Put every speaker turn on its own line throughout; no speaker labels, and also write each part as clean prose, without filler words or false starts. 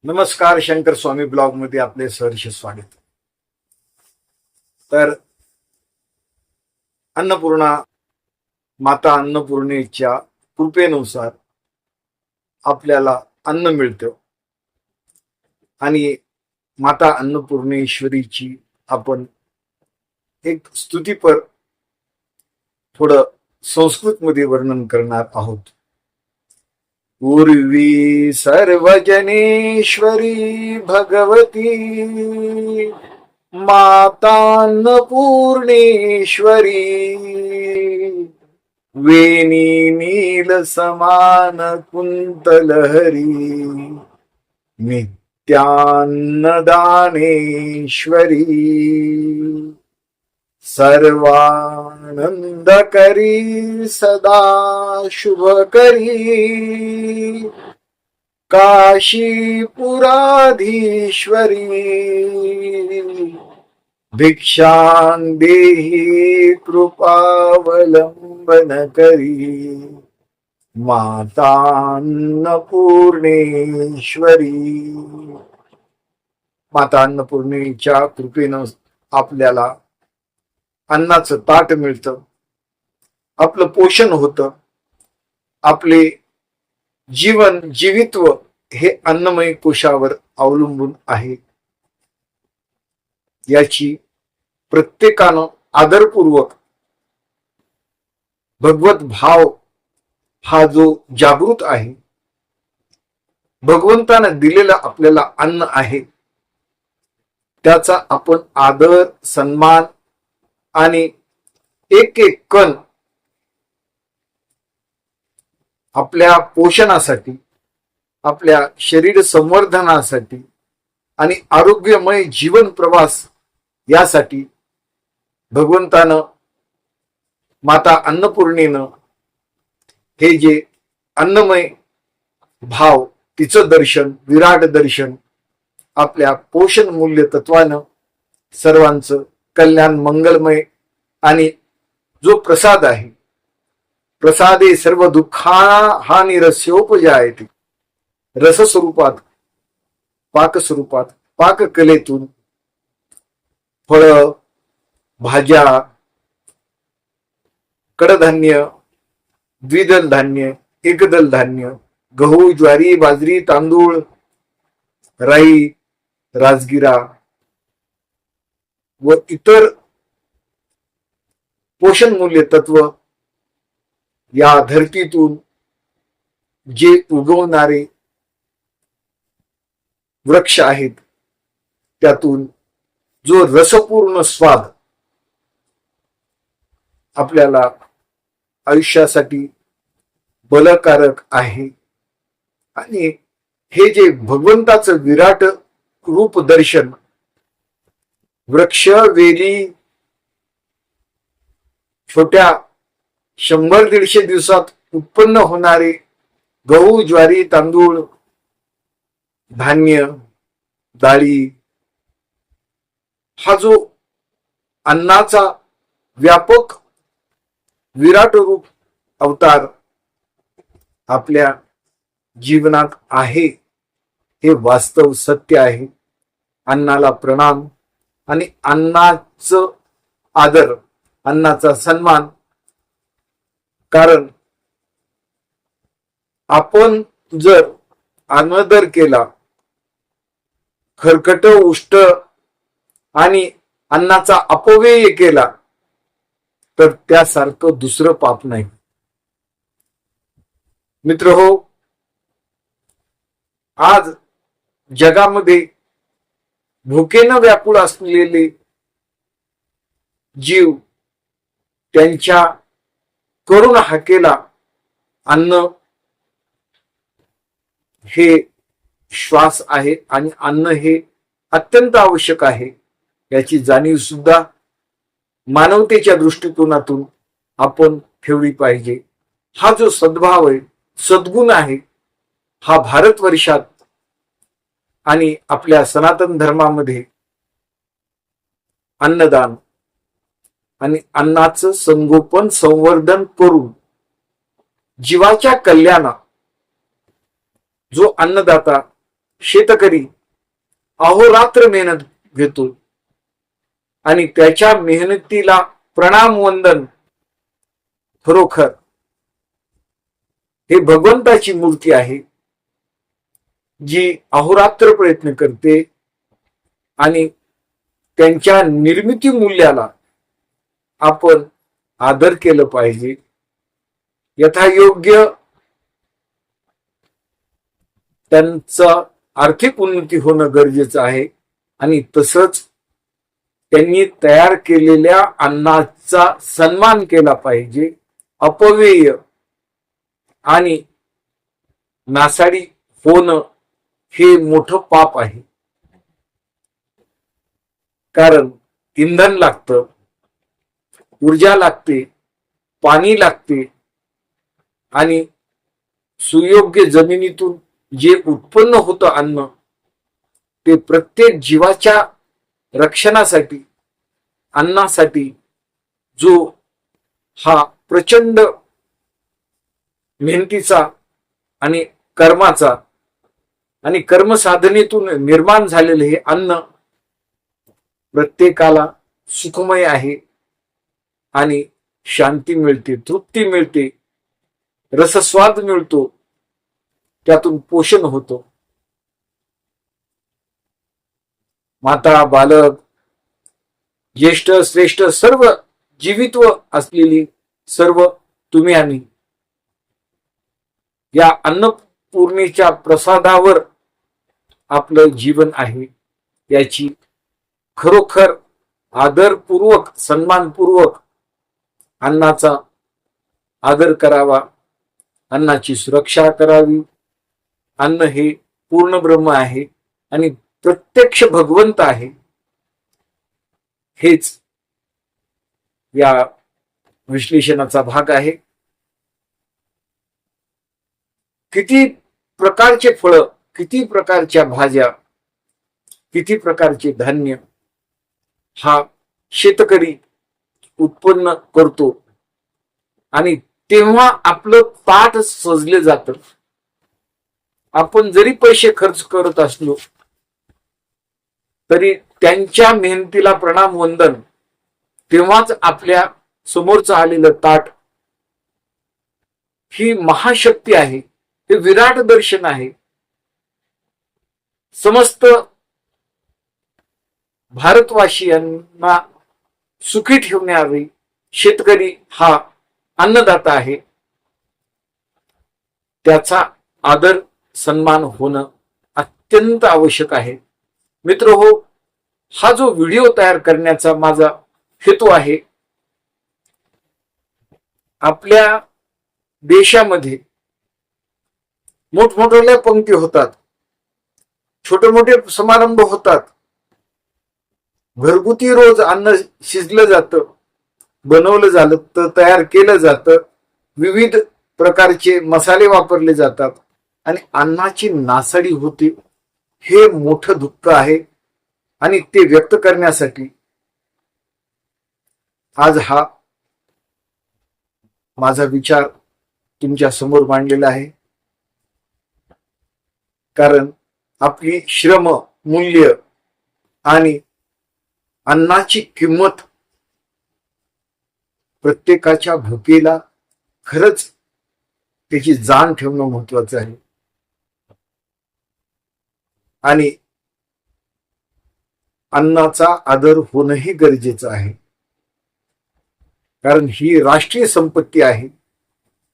नमस्कार. शंकर स्वामी ब्लॉग मध्ये आपले सहर्ष स्वागत. तर अन्नपूर्णा माता अन्नपूर्णेच्या कृपेनुसार आपल्याला अन्न मिळतं आणि माता अन्नपूर्णेश्वरीची आपण एक स्तुतीपर थोडं संस्कृत मध्ये वर्णन करणार आहोत. उर्वी सर्वजनेश्वरी भगवती मातान्नपूर्णेश्वरी वेणी नील समान कुंतलहरी नित्यान्नदानेश्वरी सर्वानंदकरी सदा शुभकरी काशीपुराधीश्वरी भिक्षां देहि कृपावलंबन करी माता अन्नपूर्णेश्वरी. माता अन्नपूर्णेच्या कृपेनं आपल्याला अन्नाचं ताट मिळतं, आपलं पोषण होतं, आपले जीवन जीवित्व हे अन्नमय कोशावर अवलंबून आहे. याची प्रत्येकानं आदरपूर्वक भगवत भाव हा जो जागृत आहे, भगवंतानं दिलेलं आपल्याला अन्न आहे, त्याचा आपण आदर सन्मान आणि एक एक कण आपल्या पोषणासाठी, आपल्या शरीर संवर्धनासाठी आणि आरोग्यमय जीवन प्रवास यासाठी भगवंतानं माता अन्नपूर्णेनं हे जे अन्नमय भाव, तिचं दर्शन, विराट दर्शन आपल्या पोषण मूल्य तत्वानं सर्वांचं कल्याण मंगलमय आणि जो प्रसाद आहे, प्रसादे सर्व दुःखा हा निरस्योपजायते, रस स्वरूपात, पाक स्वरूपात, पाककलेतून फळ, भाज्या, कडधान्य, द्विदल धान्य, एकदल धान्य, गहू, ज्वारी, बाजरी, तांदूळ, राई, राजगिरा व इतर पोषण मूल्य तत्व या धरतीतून जे उगवणारे वृक्ष आहेत, त्यातून जो रसपूर्ण स्वाद आपल्याला आयुष्यासाठी बलकारक आहे आणि हे जे भगवंताचं विराट रूप दर्शन, वृक्ष, वेली, छोट्या 100-150 दिवसात उत्पन्न होणारे गहू, ज्वारी, तांदूळ, धान्य, डाळी, हा जो अन्नाचा व्यापक विराट रूप अवतार आपल्या जीवनात आहे, हे वास्तव सत्य आहे. अन्नाला प्रणाम आणि अन्नाचं आदर, अन्नाचा सन्मान. कारण आपण जर अनादर केला, खरकट, उष्ट आणि अन्नाचा अपव्यय केला, तर त्यासारखं दुसरं पाप नाही. मित्रहो, आज जगामध्ये भुकेनं व्याकुळ असलेले जीव, त्यांच्या करुण हाकेला अन्न हे श्वास आहे आणि अन्न हे अत्यंत आवश्यक आहे, याची जाणीव सुद्धा मानवतेच्या दृष्टिकोनातून आपण ठेवली पाहिजे. हा जो सद्भाव आहे, सद्गुण आहे, हा भारतवर्षात आणि आपल्या सनातन धर्मामध्ये अन्नदान आणि अन्नाचं संगोपन संवर्धन करून जीवाच्या कल्याणा जो अन्नदाता शेतकरी अहोरात्र मेहनत घेतो आणि त्याच्या मेहनतीला प्रणाम वंदन खरोखर हे भगवंताची मूर्ती आहे, जी अहोरात्र प्रयत्न करते आणि त्यांच्या निर्मिती मूल्याला आपण आदर केलं पाहिजे. यथायोग्य त्यांचं आर्थिक उन्नती होणं गरजेचं आहे आणि तसंच त्यांनी तयार केलेल्या अन्नाचा सन्मान केला पाहिजे. अपव्यय आणि नासाडी होणं हे मोठं पाप आहे. कारण इंधन लागतं, ऊर्जा लागते, पाणी लागते आणि सुयोग्य जमिनीतून जे उत्पन्न होतं अन्न ते प्रत्येक जीवाच्या रक्षणासाठी, अन्नासाठी जो हा प्रचंड मेहनतीचा आणि कर्माचा आणि कर्मसाधनेतून निर्माण झालेले हे अन्न प्रत्येकाला सुखमय आहे आणि शांती मिळते, तृप्ती मिळते, रसस्वाद मिळतो, त्यातून पोषण होतो. माता, बालक, ज्येष्ठ, श्रेष्ठ सर्व जीवित्व असलेली सर्व तुम्ही आणि या अन्नपूर्णेच्या प्रसादावर आपलं जीवन आहे, याची खरोखर आदरपूर्वक, सन्मानपूर्वक अन्नाचा आदर करावा, अन्नाची सुरक्षा करावी. अन्न हे पूर्ण ब्रह्म आहे आणि प्रत्यक्ष भगवंत आहे, हेच या विश्लेषणाचा भाग आहे. किती प्रकारचे फळं, किती प्रकारच्या भाज्या, किती प्रकारचे धान्य हा शेतकरी उत्पन्न करतो आणि तेव्हा आपलं ताट सजले जातं. आपण जरी पैसे खर्च करत असलो तरी त्यांच्या मेहनतीला प्रणाम वंदन, तेव्हाच आपल्या समोरचं आलेलं ताट ही महाशक्ती आहे, हे विराट दर्शन आहे. समस्त भारतवासियांना सुखी ठेवणारी शेतकरी हा अन्नदाता आहे, त्याचा आदर सन्मान होणं अत्यंत आवश्यक आहे. मित्र हो, हा जो व्हिडिओ तयार करण्याचा माझा हेतू आहे, आपल्या देशामध्ये मोठमोठ्या पंक्ती होतात, छोटे मोठे समारंभ होतात, घरगुती रोज अन्न शिजलं जातं, बनवलं जातं, तयार केलं जातं, विविध प्रकारचे मसाले वापरले जातात आणि अन्नाची नासाडी होते. हे मोठं दुःख आहे आणि ते व्यक्त करण्यासाठी आज हा माझा विचार तुमच्या समोर मांडलेला आहे. कारण आपली श्रम, मूल्य आणि अन्नाची किंमत प्रत्येकाच्या भुकेला खरंच त्याची जाण ठेवणं महत्वाचं आहे. आणि अन्नाचा आदर होणंही गरजेचं आहे, कारण ही राष्ट्रीय संपत्ती आहे.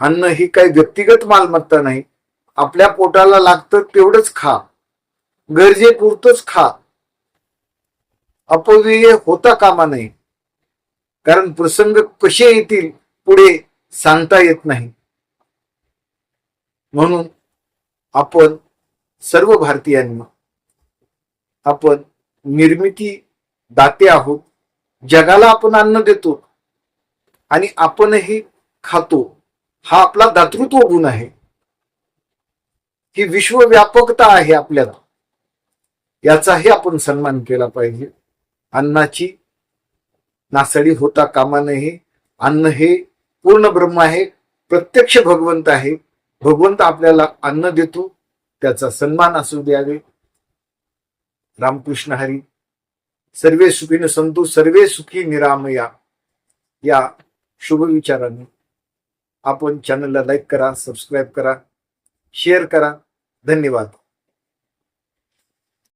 अन्न ही काही व्यक्तिगत मालमत्ता नाही. आपल्या पोटाला लागतं तेवढंच खा, गरजेपुरतंच खा, अपव्यय होता कामा नये. कारण प्रसंग कसे येतील पुढे सांगता येत नाही. म्हणून आपण सर्व भारतीयांनी आपण निर्मिती दाते आहोत. जगाला आपण अन्न देतो आणि आपणही खातो. हा आपला दातृत्व गुण आहे. ही विश्वव्यापकता आहे आपल्याला, याचाही आपण सन्मान केला पाहिजे. अन्नाची नासाडी होता कामा नये. अन्न हे पूर्ण ब्रह्म आहे, प्रत्यक्ष भगवंत आहे. भगवंत आपल्याला अन्न देतो त्याचा सन्मान असू द्यावे. रामकृष्ण हरी. सर्वे सुखीन संतु सर्वे सुखी निरामया या शुभ विचाराने आपण चॅनलला लाईक करा, सबस्क्राईब करा, शेअर करा. धन्यवाद.